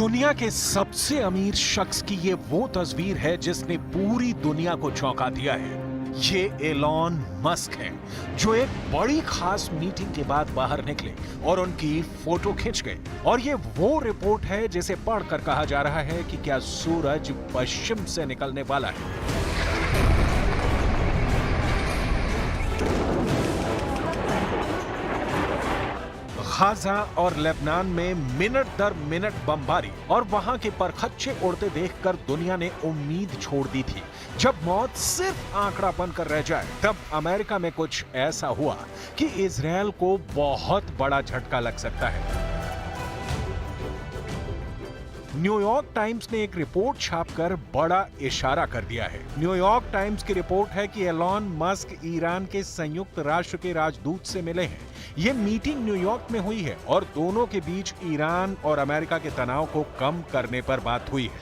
दुनिया के सबसे अमीर शख्स की ये वो तस्वीर है जिसने पूरी दुनिया को चौंका दिया है। ये एलॉन मस्क है जो एक बड़ी खास मीटिंग के बाद बाहर निकले और उनकी फोटो खींच गए। और ये वो रिपोर्ट है जिसे पढ़कर कहा जा रहा है कि क्या सूरज पश्चिम से निकलने वाला है। गाजा और लेबनान में मिनट दर मिनट बमबारी और वहां के परखच्चे उड़ते देखकर दुनिया ने उम्मीद छोड़ दी थी। जब मौत सिर्फ आंकड़ा बनकर रह जाए, तब अमेरिका में कुछ ऐसा हुआ कि इजरायल को बहुत बड़ा झटका लग सकता है। न्यूयॉर्क टाइम्स ने एक रिपोर्ट छापकर बड़ा इशारा कर दिया है। न्यूयॉर्क टाइम्स की रिपोर्ट है कि एलॉन मस्क ईरान के संयुक्त राष्ट्र के राजदूत से मिले हैं। ये मीटिंग न्यूयॉर्क में हुई है और दोनों के बीच ईरान और अमेरिका के तनाव को कम करने पर बात हुई है।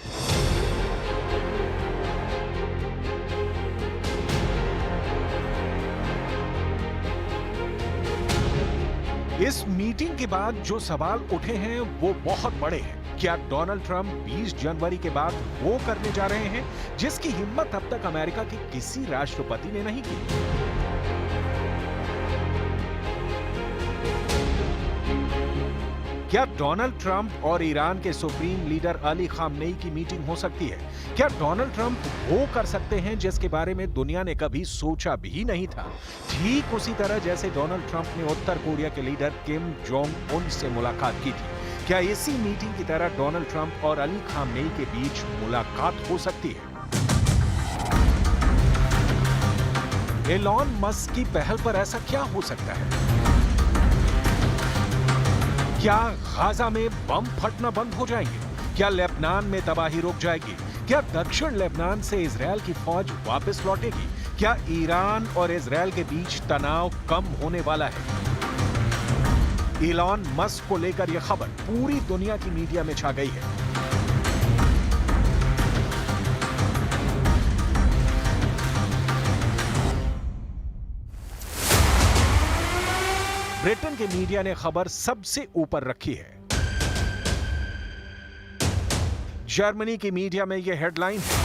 इस मीटिंग के बाद जो सवाल उठे हैं वो बहुत बड़े हैं। क्या डोनाल्ड ट्रंप 20 जनवरी के बाद वो करने जा रहे हैं जिसकी हिम्मत अब तक अमेरिका के किसी राष्ट्रपति ने नहीं की? क्या डोनाल्ड ट्रंप और ईरान के सुप्रीम लीडर अली खामनेई की मीटिंग हो सकती है? क्या डोनाल्ड ट्रंप वो कर सकते हैं जिसके बारे में दुनिया ने कभी सोचा भी नहीं था? ठीक उसी तरह जैसे डोनाल्ड ट्रंप ने उत्तर कोरिया के लीडर किम जोंग उन से मुलाकात की थी। क्या इसी मीटिंग की तरह डोनाल्ड ट्रंप और अली खामनेई के बीच मुलाकात हो सकती है? एलॉन मस्क की पहल पर ऐसा क्या हो सकता है? क्या गाजा में बम फटना बंद हो जाएंगे? क्या लेबनान में तबाही रुक जाएगी? क्या दक्षिण लेबनान से इजरायल की फौज वापस लौटेगी? क्या ईरान और इजरायल के बीच तनाव कम होने वाला है? एलॉन मस्क को लेकर यह खबर पूरी दुनिया की मीडिया में छा गई है। ब्रिटेन के मीडिया ने खबर सबसे ऊपर रखी है। जर्मनी की मीडिया में यह हेडलाइन है।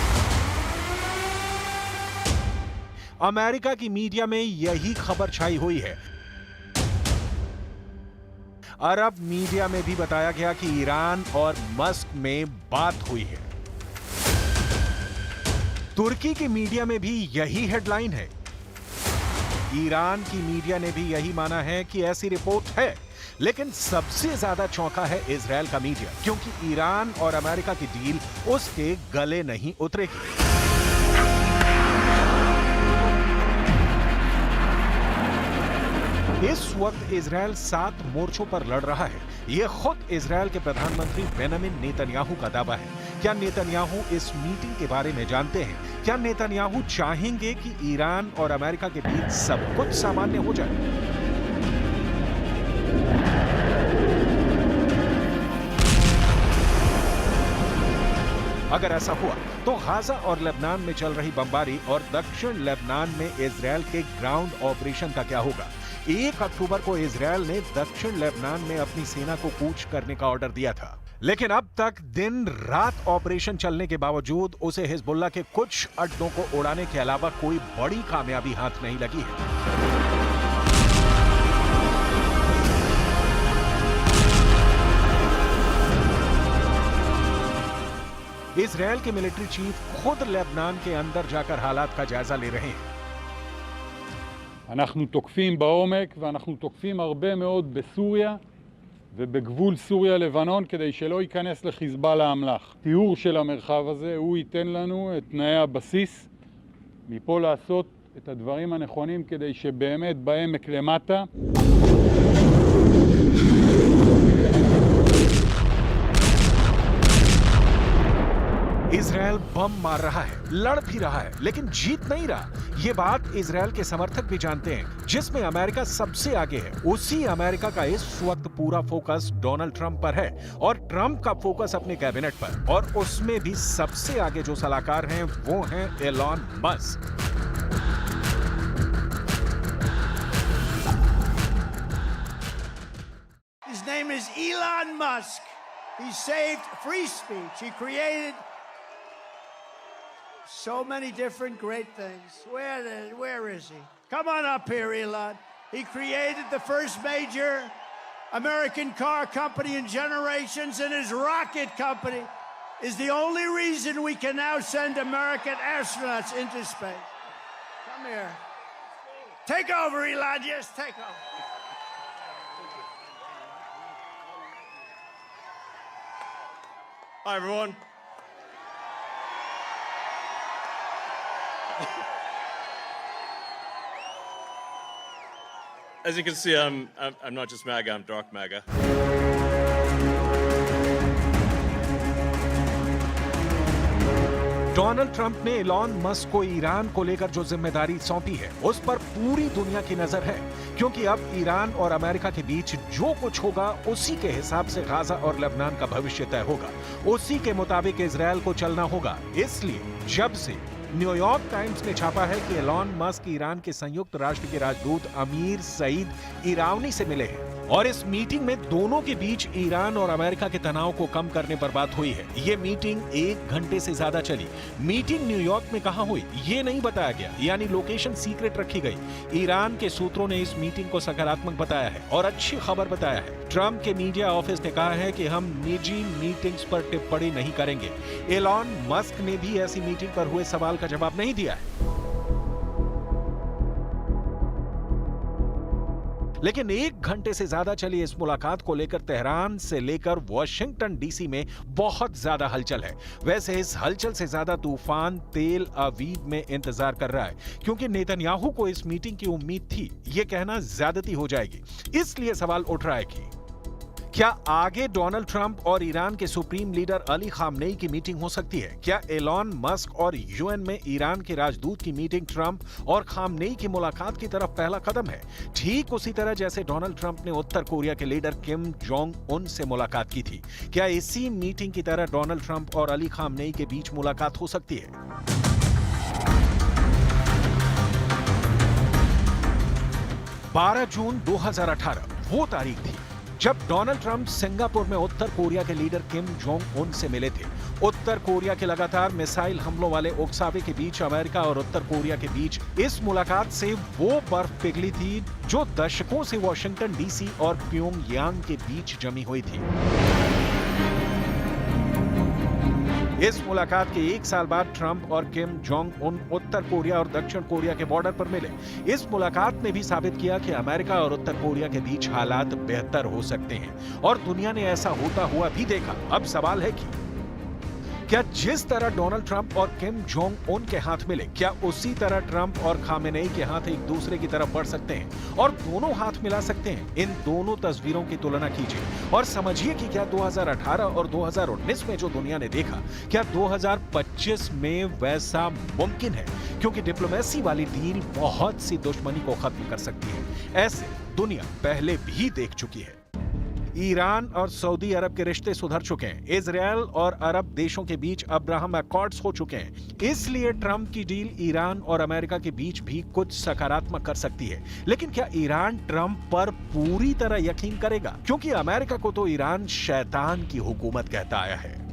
अमेरिका की मीडिया में यही खबर छाई हुई है। अरब मीडिया में भी बताया गया कि ईरान और मस्क में बात हुई है। तुर्की की मीडिया में भी यही हेडलाइन है। ईरान की मीडिया ने भी यही माना है कि ऐसी रिपोर्ट है। लेकिन सबसे ज्यादा चौंका है इजरायल का मीडिया, क्योंकि ईरान और अमेरिका की डील उसके गले नहीं उतरेगी। इस वक्त इजरायल 7 मोर्चों पर लड़ रहा है। यह खुद इजरायल के प्रधानमंत्री बेंजामिन नेतन्याहू का दावा है। क्या नेतन्याहू इस मीटिंग के बारे में जानते हैं? क्या नेतन्याहू चाहेंगे कि ईरान और अमेरिका के बीच सब कुछ सामान्य हो जाए? अगर ऐसा हुआ तो गाजा और लेबनान में चल रही बमबारी और दक्षिण लेबनान में इजरायल के ग्राउंड ऑपरेशन का क्या होगा? 1 अक्टूबर को इजरायल ने दक्षिण लेबनान में अपनी सेना को कूच करने का ऑर्डर दिया था, लेकिन अब तक दिन रात ऑपरेशन चलने के बावजूद उसे हिजबुल्लाह के कुछ अड्डों को उड़ाने के अलावा कोई बड़ी कामयाबी हाथ नहीं लगी है। इजरायल के मिलिट्री चीफ खुद लेबनान के अंदर जाकर हालात का जायजा ले रहे हैं। אנחנו תוקפים בעומק ואנחנו תוקפים הרבה מאוד בסוריה ובגבול סוריה-לבנון כדי שלא ייכנס לחיזבאללה אמל"ח. תיאור של המרחב הזה הוא ייתן לנו את תנאי הבסיס מפה לעשות את הדברים הנכונים כדי שבאמת בעמק למטה इजरायल बम मार रहा है, लड़ भी रहा है, लेकिन जीत नहीं रहा। ये बात इजरायल के समर्थक भी जानते हैं, जिसमें अमेरिका सबसे आगे है। उसी अमेरिका का इस वक्त पूरा फोकस डोनाल्ड ट्रंप पर है और ट्रंप का फोकस अपने कैबिनेट पर, और उसमें भी सबसे आगे जो सलाहकार हैं वो हैं Elon Musk. His name is Elon Musk. He saved free speech. He created so many different great things. Where is he? Come on up here, Elon. He created the first major American car company in generations, and his rocket company is the only reason we can now send American astronauts into space. Come here. Take over, Elon. Just take over. Hi, everyone. As you can see, I'm not just MAGA, I'm dark MAGA. Donald Trump ने Elon Musk को Iran को लेकर जो जिम्मेदारी सौंपी है उस पर पूरी दुनिया की नजर है, क्योंकि अब ईरान और अमेरिका के बीच जो कुछ होगा उसी के हिसाब से गाजा और लेबनान का भविष्य तय होगा, उसी के मुताबिक इजरायल को चलना होगा। इसलिए जब से न्यूयॉर्क टाइम्स ने छापा है कि एलॉन मस्क ईरान के संयुक्त राष्ट्र के राजदूत अमीर सईद इरावनी से मिले हैं और इस मीटिंग में दोनों के बीच ईरान और अमेरिका के तनाव को कम करने पर बात हुई है। ये मीटिंग 1 घंटे से ज्यादा चली। मीटिंग न्यूयॉर्क में कहां हुई ये नहीं बताया गया, यानी लोकेशन सीक्रेट रखी गई। ईरान के सूत्रों ने इस मीटिंग को सकारात्मक बताया है और अच्छी खबर बताया है। ट्रंप के मीडिया ऑफिस ने कहा है कि हम निजी मीटिंग्स पर टिप्पणी नहीं करेंगे। एलॉन मस्क ने भी ऐसी मीटिंग पर हुए सवाल का जवाब नहीं दिया है। लेकिन 1 घंटे से ज्यादा चली इस मुलाकात को लेकर तेहरान से लेकर वॉशिंगटन डीसी में बहुत ज्यादा हलचल है। वैसे इस हलचल से ज्यादा तूफान तेल अवीव में इंतजार कर रहा है, क्योंकि नेतन्याहू को इस मीटिंग की उम्मीद थी। यह कहना ज्यादती हो जाएगी, इसलिए सवाल उठ रहा है कि क्या आगे डोनाल्ड ट्रंप और ईरान के सुप्रीम लीडर अली खामनेई की मीटिंग हो सकती है? क्या एलॉन मस्क और यूएन में ईरान के राजदूत की मीटिंग ट्रंप और खामनेई की मुलाकात की तरफ पहला कदम है? ठीक उसी तरह जैसे डोनाल्ड ट्रंप ने उत्तर कोरिया के लीडर किम जोंग उन से मुलाकात की थी, क्या इसी मीटिंग की तरह डोनाल्ड ट्रंप और अली खामनेई के बीच मुलाकात हो सकती है? 12 जून 2018 वो तारीख थी जब डोनाल्ड ट्रंप सिंगापुर में उत्तर कोरिया के लीडर किम जोंग उन से मिले थे। उत्तर कोरिया के लगातार मिसाइल हमलों वाले उकसावे के बीच अमेरिका और उत्तर कोरिया के बीच इस मुलाकात से वो बर्फ पिघली थी जो दशकों से वॉशिंगटन डीसी और प्योंगयांग के बीच जमी हुई थी। इस मुलाकात के 1 साल बाद ट्रंप और किम जोंग उन उत्तर कोरिया और दक्षिण कोरिया के बॉर्डर पर मिले। इस मुलाकात ने भी साबित किया कि अमेरिका और उत्तर कोरिया के बीच हालात बेहतर हो सकते हैं और दुनिया ने ऐसा होता हुआ भी देखा। अब सवाल है कि क्या जिस तरह डोनाल्ड ट्रंप और किम जोंग उन के हाथ मिले, क्या उसी तरह ट्रंप और खामेनेई के हाथ एक दूसरे की तरफ बढ़ सकते हैं और दोनों हाथ मिला सकते हैं? इन दोनों तस्वीरों की तुलना कीजिए और समझिए कि क्या 2018 और 2019 में जो दुनिया ने देखा, क्या 2025 में वैसा मुमकिन है? क्योंकि डिप्लोमेसी वाली डील बहुत सी दुश्मनी को खत्म कर सकती है। ऐसे दुनिया पहले भी देख चुकी है। ईरान और सऊदी अरब के रिश्ते सुधर चुके हैं। इजरायल और अरब देशों के बीच अब्राहम अकॉर्ड्स हो चुके हैं। इसलिए ट्रंप की डील ईरान और अमेरिका के बीच भी कुछ सकारात्मक कर सकती है। लेकिन क्या ईरान ट्रंप पर पूरी तरह यकीन करेगा? क्योंकि अमेरिका को तो ईरान शैतान की हुकूमत कहता आया है।